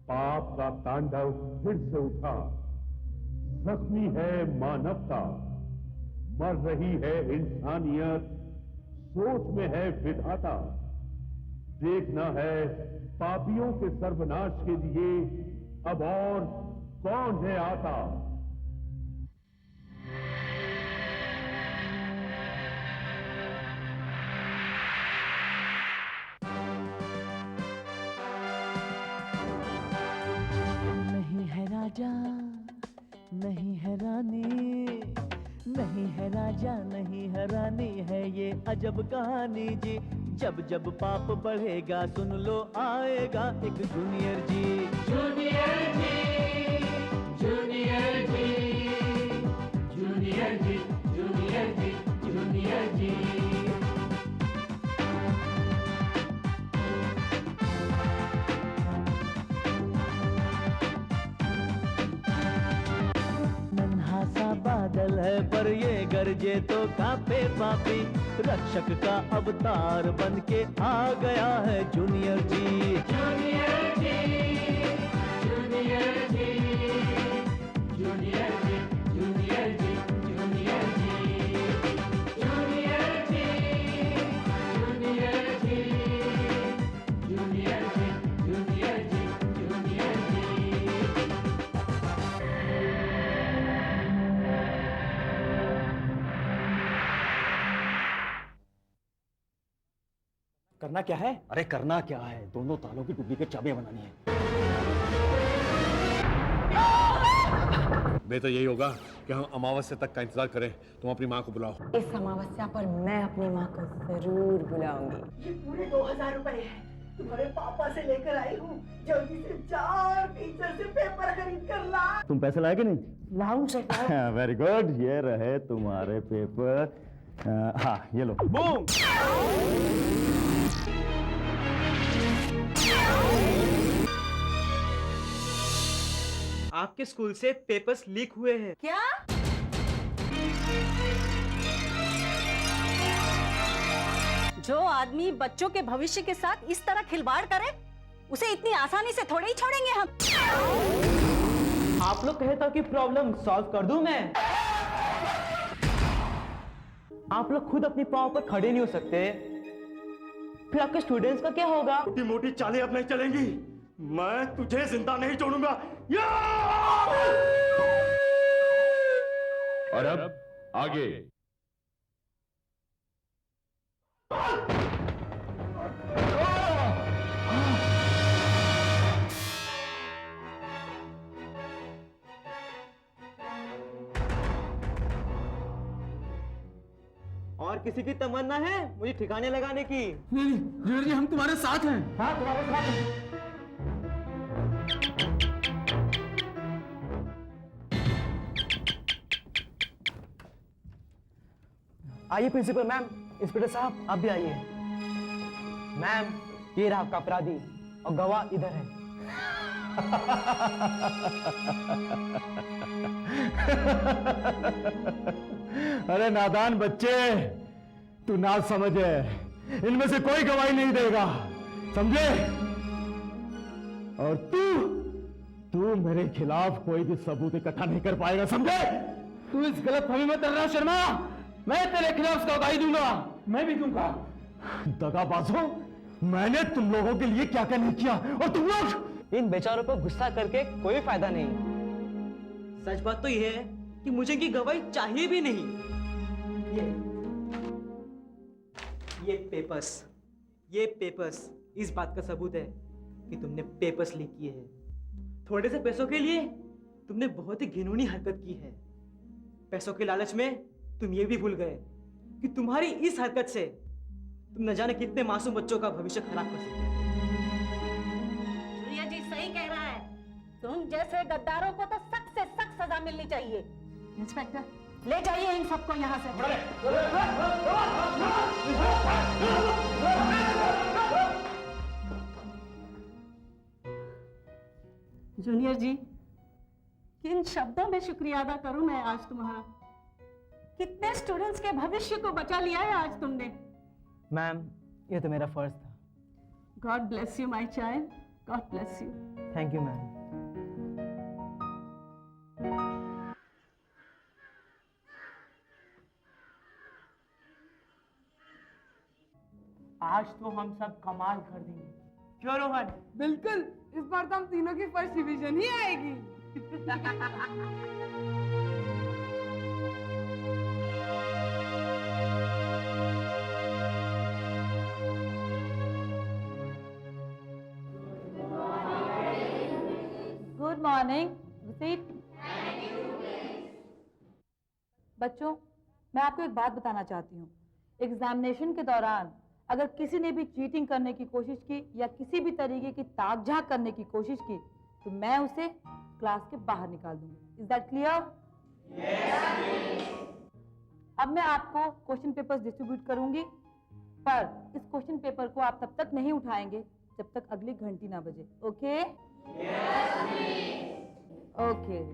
पाप का तांडव फिर से उठा। जख्मी है मानवता, मर रही है इंसानियत, सोच में है विधाता। देखना है पापियों के सर्वनाश के लिए अब और कौन है आता। नहीं है राजा, नहीं है रानी, नहीं है राजा, नहीं है रानी, है ये अजब कहानी जी। जब जब पाप बढ़ेगा सुन लो आएगा एक जूनियर जी। जूनियर जी, जूनियर जी, जूनियर जी, जूनियर जी, जूनियर जी। नन्हा सा बादल है पर ये गरजे तो कांपे पापी। रक्षक का अवतार बन के आ गया है जूनियर जी। जूनियर जी, जूनियर जी, जूनियर जी, जूनियर जी, जूनियर जी, जूनियर जी, जूनियर जी, जूनियर जी, जूनियर जी, जूनियर जी। करना क्या है? अरे करना क्या है, दोनों तालों की डुप्लीकेट चाबियां बनानी है। बेहतर यही होगा कि हम अमावस्या तक का इंतजार करें। तुम अपनी माँ को बुलाओ। इस अमावस्या पर मैं अपनी माँ को जरूर बुलाऊंगी। ये पूरे 2000 रुपए हैं, तुम्हारे पापा से लेकर आई हूँ। जल्दी से जाओ टीचर से पेपर खरीद कर ला। तुम पैसे लाए कि नहीं? लाऊं सरकार? वेरी गुड, ये रहे तुम्हारे पेपर। हाँ ये लो। बूम। आपके स्कूल से पेपर्स लीक हुए हैं। क्या? जो आदमी बच्चों के भविष्य के साथ इस तरह खिलवाड़ करे, उसे इतनी आसानी से थोड़े ही छोड़ेंगे हम। आप लोग कहता कि प्रॉब्लम सॉल्व कर दूं मैं। आप लोग खुद अपनी पाँव पर खड़े नहीं हो सकते, फिर आपके स्टूडेंट्स का क्या होगा? मोटी मोटी चालें अब नहीं चलेंगी। मैं तुझे जिंदा नहीं छोड़ूंगा। और अब आगे। और किसी की तमन्ना है मुझे ठिकाने लगाने की? नहीं जूनियर जी, हम तुम्हारे साथ हैं। हाँ तुम्हारे साथ हैं। आइए प्रिंसिपल मैम, इंस्पेक्टर साहब आप भी आइए। मैम ये रहा आपका अपराधी और गवाह इधर है। अरे नादान बच्चे, तू ना समझे, इनमें से कोई गवाही नहीं देगा, समझे? और तू मेरे खिलाफ कोई भी सबूत इकट्ठा नहीं कर पाएगा, समझे? तू इस गलतफहमी में कर रहा शर्मा। मैं तेरे खिलाफ उसका गवाही दूंगा। मैं भी दूंगा। दगाबाजों, मैंने तुम लोगों के लिए क्या क्या नहीं किया, और तुम लोग इन बेचारों पर गुस्सा करके कोई फायदा नहीं। सच बात तो यह है कि मुझे इनकी गवाही चाहिए भी नहीं। ये पेपर्स इस बात का सबूत है कि तुमने पेपर्स लीक किए हैं। थोड़े से पैसों के लिए तुमने बहुत ही घिनौनी हरकत की है। पैसों के लालच में तुम ये भी भूल गए कि तुम्हारी इस हरकत से तुम न जाने कितने मासूम बच्चों का भविष्य खराब कर सकते हो। जूनियर जी सही कह रहा है। तुम जैसे गद्दारों को तो सख्त से सख्त सजा मिलनी चाहिए। इंस्पेक्टर ले जाइए इन सबको यहाँ से। जूनियर जी, किन शब्दों में शुक्रिया अदा करूं मैं आज तुम्हारा। कितने स्टूडेंट्स के भविष्य को बचा लिया है आज तुमने। मैम ये तो मेरा फर्ज था। God bless you my child. God bless you. Thank you ma'am. आज तो हम सब कमाल कर देंगे, क्यों रोहन? बिल्कुल, इस बार तो हम तीनों की फर्स्ट डिवीजन ही आएगी। Good morning. सीट। बच्चों, मैं आपको एक बात बताना चाहती हूँ। एग्जामिनेशन के दौरान अगर किसी ने भी चीटिंग करने की कोशिश की या किसी भी तरीके की ताक झांक करने की कोशिश की तो मैं उसे क्लास के बाहर निकाल दूंगी। Is that clear? अब मैं आपको क्वेश्चन पेपर्स डिस्ट्रीब्यूट करूंगी, पर इस क्वेश्चन पेपर को आप तब तक नहीं उठाएंगे जब तक अगली घंटी ना बजे। ओके? ओके।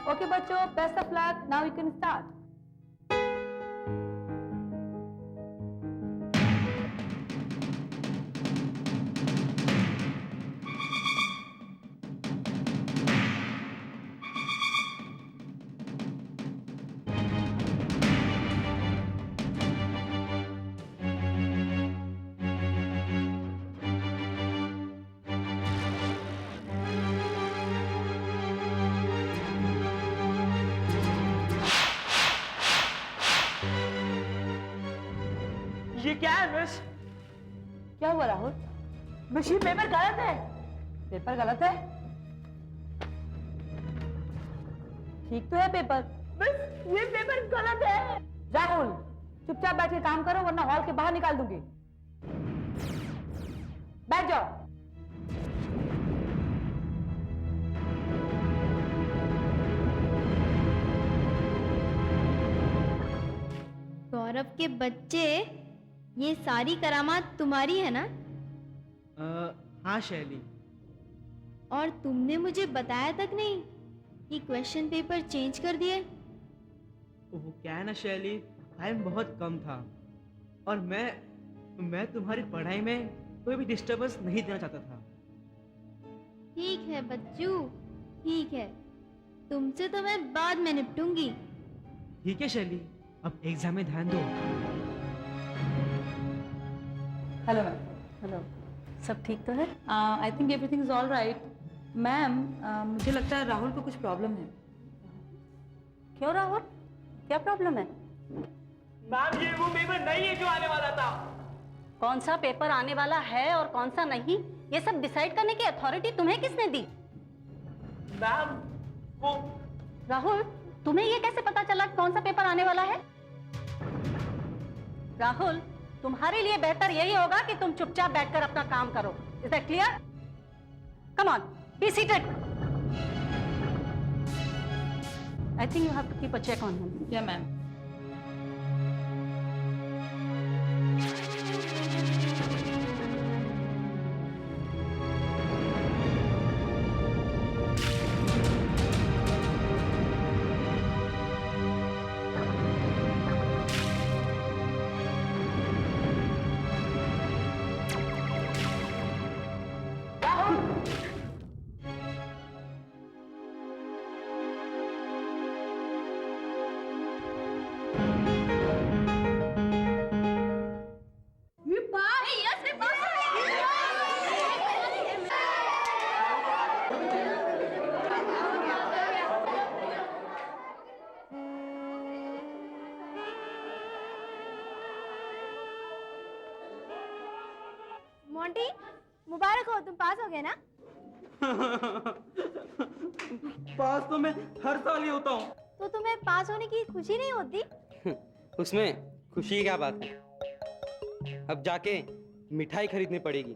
Okay, बच्चों, best of luck. Now you can start. ये क्या है मिस? क्या हुआ राहुल? मिस ये पेपर गलत है। पेपर गलत है? ठीक तो है पेपर। मिस ये पेपर गलत है। राहुल, चुपचाप बैठ के काम करो वरना हॉल के बाहर निकाल दूंगी। बैठ जाओ। गौरव के बच्चे, ये सारी करामात तुम्हारी है ना? हाँ शैली। और तुमने मुझे बताया तक नहीं कि क्वेश्चन पेपर चेंज कर दिए। वो क्या है ना शैली, टाइम बहुत कम था और मैं तुम्हारी पढ़ाई में कोई भी डिस्टर्बेंस नहीं देना चाहता था। ठीक है बच्चू, ठीक है, तुमसे तो मैं बाद में निपटूंगी। ठीक है शैली, अब एग्जाम में ध्यान दो। Hello ma'am. हेलो, सब ठीक तो है? I think everything is all right. Ma'am, मुझे लगता है राहुल को कुछ प्रॉब्लम है। क्यों राहुल, क्या प्रॉब्लम है? मैम ये वो पेपर नहीं है जो आने वाला था। कौन सा पेपर आने वाला है और कौन सा नहीं, ये सब डिसाइड करने की अथॉरिटी तुम्हें किसने दी? मैम वो राहुल, तुम्हें ये कैसे पता चला कौन सा पेपर आने वाला है? राहुल, तुम्हारे लिए बेहतर यही होगा कि तुम चुपचाप बैठकर अपना काम करो। Is that clear? Come on, be seated. I think you have to keep a check on him. या मैम। मोंटी, मुबारक हो, तुम पास हो गए ना? पास तो मैं हर साल ही होता हूँ। तो तुम्हें पास होने की खुशी नहीं होती? उसमें खुशी की क्या बात है? अब जाके मिठाई खरीदनी पड़ेगी,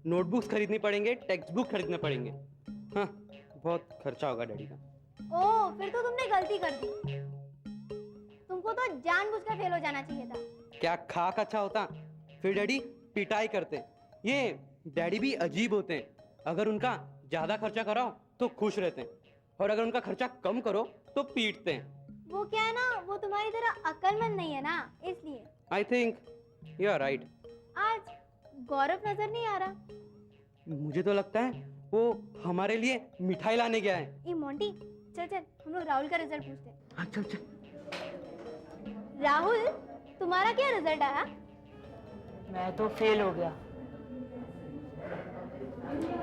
नोटबुक्स खरीदनी पड़ेंगे, टेक्स्ट बुक खरीदने पड़ेंगे। हाँ, बहुत खर्चा होगा डैडी का। ओह, फिर तो तुमने गलती कर दी। तुमको तो जानबूझकर फेल हो जाना चाहिए था। क्या खाक अच्छा होता? फिर डैडी पिटाई करते। ये डैडी भी अजीब होते हैं, अगर उनका ज्यादा खर्चा कराओ तो खुश रहते हैं, और अगर उनका खर्चा कम करो तो पीटते हैं। वो क्या है ना, वो तुम्हारी तरह अक्लमंद नहीं है ना, इसलिए। I think you are right. आज गौरव नजर नहीं आ रहा। मुझे तो लगता है वो हमारे लिए मिठाई लाने गया है। ए मोंटी, चल चल हम लोग राहुल का रिजल्ट पूछते हैं। हाँ चल चल। राहुल, तुम्हारा क्या रिजल्ट आया? मैं तो फेल हो गया।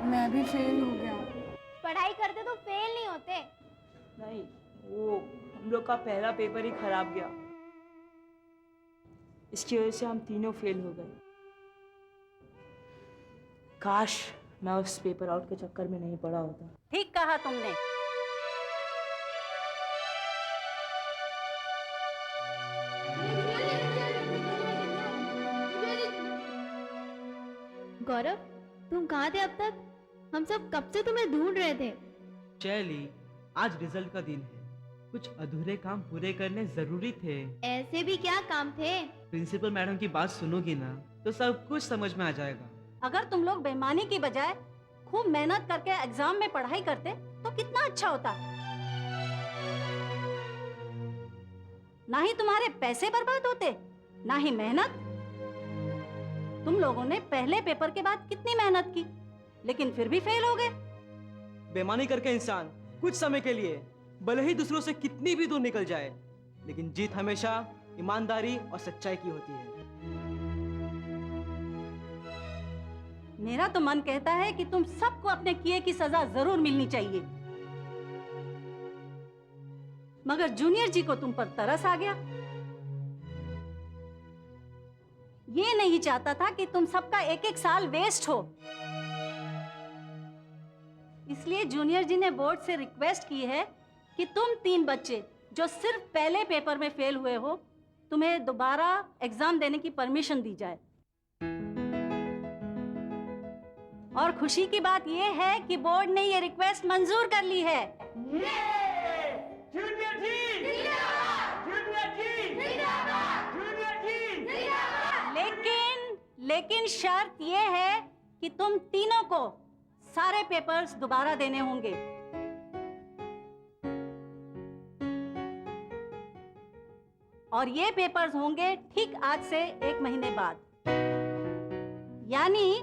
मैं भी फेल हो गया। पढ़ाई करते तो फेल नहीं होते। नहीं, वो हम लोग का पहला पेपर ही खराब गया, इसकी वजह से हम तीनों फेल हो गए। काश मैं उस पेपर आउट के चक्कर में नहीं पड़ा होता। ठीक कहा तुमने। गौरव, तुम कहाँ थे अब तक? हम सब कब से तुम्हें ढूंढ रहे थे। शैली, आज रिजल्ट का दिन है, कुछ अधूरे काम पूरे करने जरूरी थे। ऐसे भी क्या काम थे? प्रिंसिपल मैडम की बात सुनोगी ना तो सब कुछ समझ में आ जाएगा। अगर तुम लोग बेईमानी की बजाय खूब मेहनत करके एग्जाम में पढ़ाई करते तो कितना अच्छा होता। ना ही तुम्हारे पैसे बर्बाद होते, ना ही मेहनत। तुम लोगों ने पहले पेपर के बाद कितनी मेहनत की, लेकिन फिर भी फेल हो गए। बेईमानी करके इंसान कुछ समय के लिए भले ही दूसरों से कितनी भी दूर निकल जाए, लेकिन जीत हमेशा ईमानदारी और सच्चाई की होती है। मेरा तो मन कहता है कि तुम सबको अपने किए की सजा जरूर मिलनी चाहिए, मगर जूनियर जी को तुम पर तरस आ गया। ये नहीं चाहता था कि तुम सबका एक एक साल वेस्ट हो, इसलिए जूनियर जी ने बोर्ड से रिक्वेस्ट की है कि तुम 3 बच्चे जो सिर्फ पहले पेपर में फेल हुए हो, तुम्हें दोबारा एग्जाम देने की परमिशन दी जाए। और खुशी की बात यह है कि बोर्ड ने ये रिक्वेस्ट मंजूर कर ली है। जूनियर जी! जूनियर जी! जूनियर जी! लेकिन शर्त यह है कि तुम तीनों को सारे पेपर्स दोबारा देने होंगे। और ये पेपर्स होंगे ठीक आज से 1 महीने बाद। यानी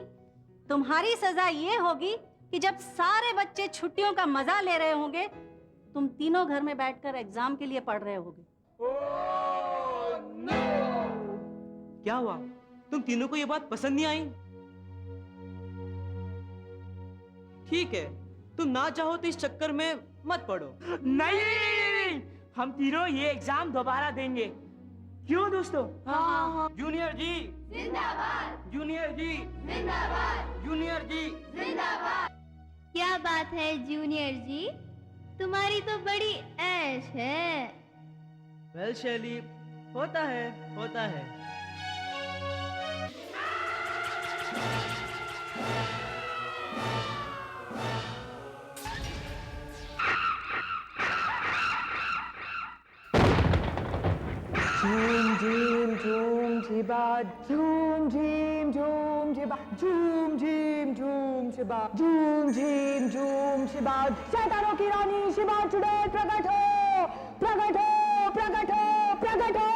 तुम्हारी सजा ये होगी कि जब सारे बच्चे छुट्टियों का मजा ले रहे होंगे, तुम तीनों घर में बैठकर एग्जाम के लिए पढ़ रहे होगे। क्या हुआ? तुम तीनों को ये बात पसंद नहीं आई? ठीक है, तुम ना चाहो तो इस चक्कर में मत पड़ो। नहीं, हम तीनों ये एग्जाम दोबारा देंगे। क्यों दोस्तों? हाँ। जूनियर जी जिंदाबाद! जूनियर जी जिंदाबाद! जूनियर जी जिंदाबाद! क्या बात है जूनियर जी, तुम्हारी तो बड़ी ऐश है। वेल शैली, होता है। झूम झीम झूम झिबा, झूम झीम झूम झिबा, झूम झीम झूम झिबा, झूम झीम झूम झिबा। शैतानों की रानी शिबा चुड़ैल प्रकट हो, प्रकट हो, प्रकट हो, प्रकट हो।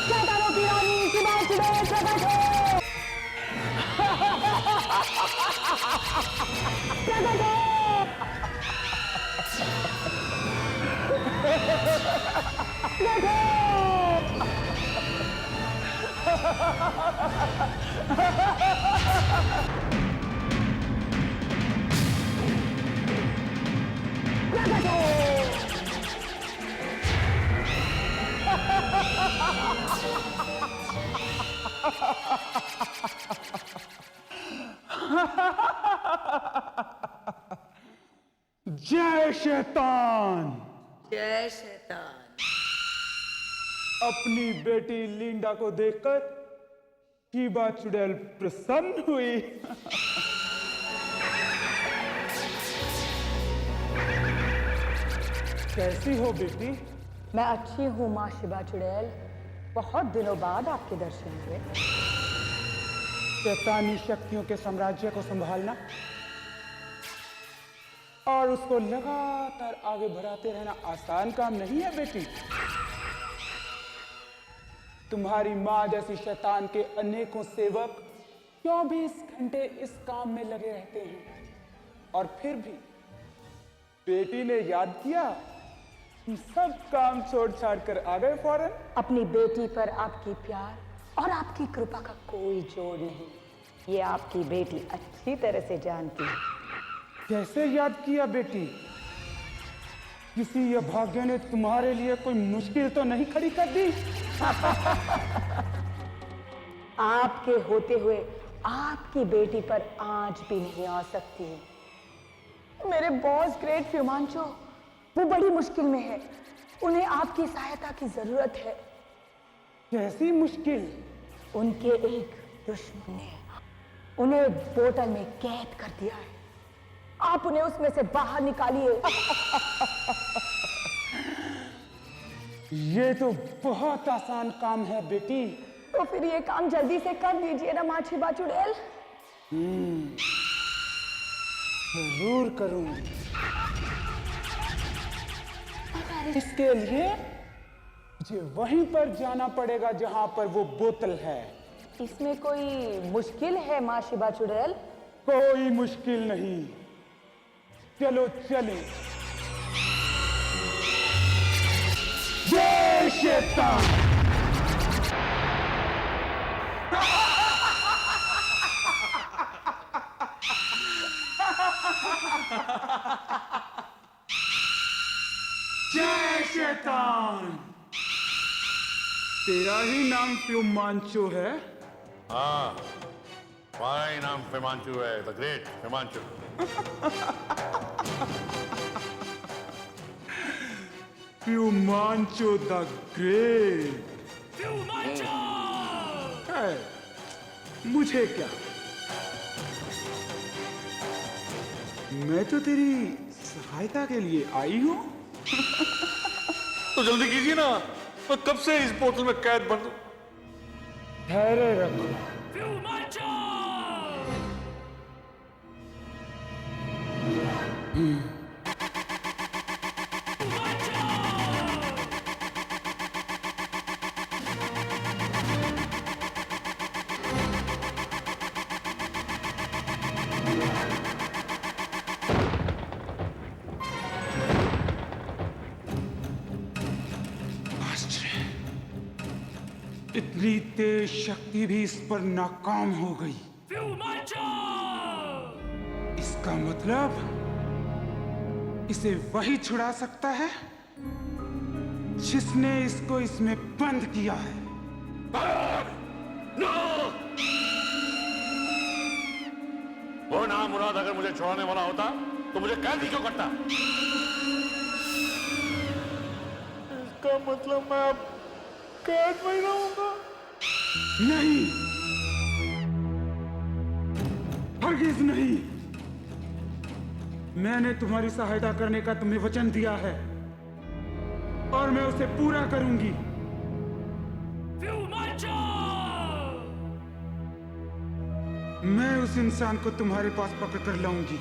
शैतानों की रानी शिबा चुड़ैल प्रकट हो, प्रकट हो। जय शैतान। जय शैतान। अपनी बेटी लिंडा को देखकर शीबा चुड़ैल प्रसन्न हुई। कैसी हो बेटी? मैं अच्छी हूँ माँ शिबा चुड़ैल। बहुत दिनों बाद आपके दर्शन हुए। शैतानी शक्तियों के साम्राज्य को संभालना और उसको लगातार आगे बढ़ाते रहना आसान काम नहीं है बेटी। तुम्हारी माँ जैसी शैतान के अनेकों सेवक 24 घंटे इस काम में लगे रहते हैं और फिर भी बेटी ने याद किया, सब काम छोड़ छाड़ कर आ गए फौरन। अपनी बेटी पर आपकी प्यार और आपकी कृपा का कोई जोड़ नहीं, ये आपकी बेटी अच्छी तरह से जानती है। कैसे याद किया बेटी? किसी अभाग्य ने तुम्हारे लिए कोई मुश्किल तो नहीं खड़ी कर दी? आपके होते हुए आपकी बेटी पर आंच भी नहीं आ सकती। मेरे बॉस ग्रेट फ्यूमांचो, वो बड़ी मुश्किल में है। उन्हें आपकी सहायता की जरूरत है। कैसी मुश्किल? उनके एक दुश्मन ने उन्हें एक बोतल में कैद कर दिया है। आप उन्हें उसमें से बाहर निकालिए। ये तो बहुत आसान काम है बेटी। तो फिर ये काम जल्दी से कर दीजिए ना माँ शिबा चुड़ैल। जरूर करूंगी। इसके लिए मुझे वहीं पर जाना पड़ेगा जहां पर वो बोतल है। इसमें कोई मुश्किल है माँ शिबा चुड़ैल? कोई मुश्किल नहीं, चलो चले। जय शैतान। जय शैतान। तेरा ही नाम फ्यूमांचो है? हाँ, हमारा ही नाम फेमांचू है, द ग्रेट फेमांचू। फ्यूमांचो द ग्रेट। मुझे क्या, मैं तो तेरी सहायता के लिए आई हूं। तो जल्दी कीजिए ना, मैं कब से इस बोतल में कैद बंद हूं। ठहरे रखो। इतनी तेज शक्ति भी इस पर नाकाम हो गई। इसका मतलब इसे वही छुड़ा सकता है जिसने इसको इसमें बंद किया है। वो नाम मुराद अगर मुझे छुड़ाने वाला होता तो मुझे कैद ही क्यों करता? इसका मतलब मैं अब कैद में रहूंगा? नहीं, हरगिज नहीं। मैंने तुम्हारी सहायता करने का तुम्हें वचन दिया है और मैं उसे पूरा करूंगी। मैं उस इंसान को तुम्हारे पास पकड़ कर लाऊंगी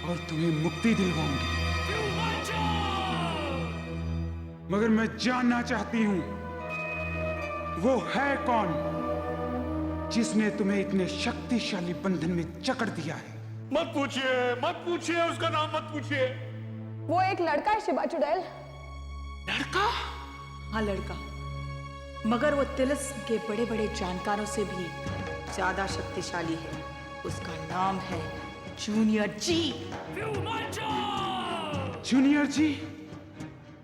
और तुम्हें मुक्ति दिलवाऊंगी। मगर मैं जानना चाहती हूं वो है कौन जिसने तुम्हें इतने शक्तिशाली बंधन में जकड़ दिया है। मत पूछिए, उसका नाम मत पूछिए। वो एक लड़का है शिबा चुड़ैल। लड़का? हाँ लड़का, मगर वो तिलिस्म के बड़े बड़े जानकारों से भी ज्यादा शक्तिशाली है। उसका नाम है जूनियर जी। जूनियर जी?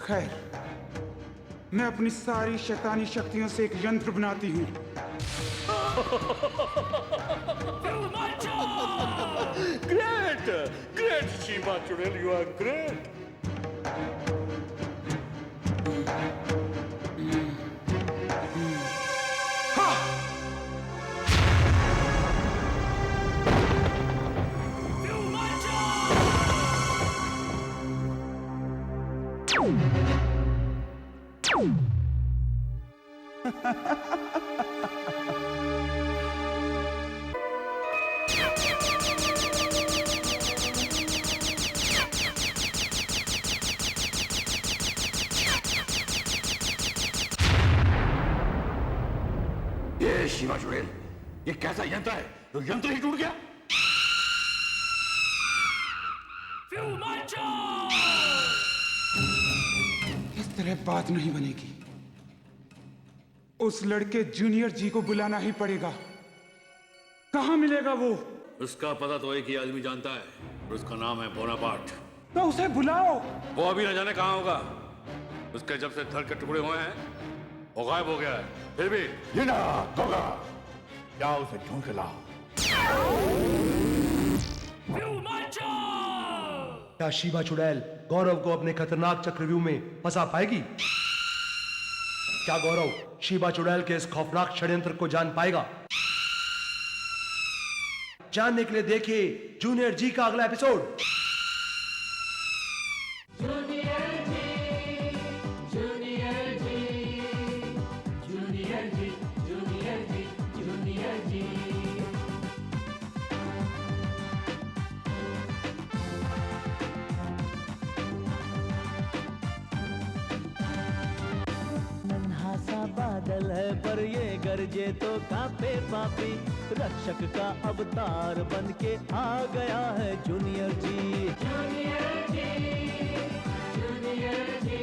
खैर, मैं अपनी सारी शैतानी शक्तियों से एक यंत्र बनाती हूँ। ग्रेट ग्रेट शीबा चुड़ैल, यू आर ग्रेट। ये शिवा चुड़ैल, ये कैसा यंत्र है जो यंत्र ही टूट गया? इस तरह बात नहीं बनेगी। उस लड़के जूनियर जी को बुलाना ही पड़ेगा। कहाँ मिलेगा वो? उसका पता तो एक ही आदमी जानता है, और उसका नाम है बोनापार्ट। तो उसे बुलाओ। वो अभी न जाने कहाँ होगा। उसके जब से धड़ के टुकड़े हुए हैं वो गायब हो गया है। फिर भी लीना, गोगा, जाओ उसे ढूंढ के लाओ। क्या शीबा चुड़ैल गौरव को अपने खतरनाक चक्रव्यूह में फंसा पाएगी? क्या गौरव शीबा चुड़ैल के इस खौफनाक षड्यंत्र को जान पाएगा? जानने के लिए देखिए जूनियर जी का अगला एपिसोड। बादल है पर ये गरजे तो कांपे पापी, रक्षक का अवतार बन के आ गया है जूनियर जी। जूनियर जी, जूनियर जी।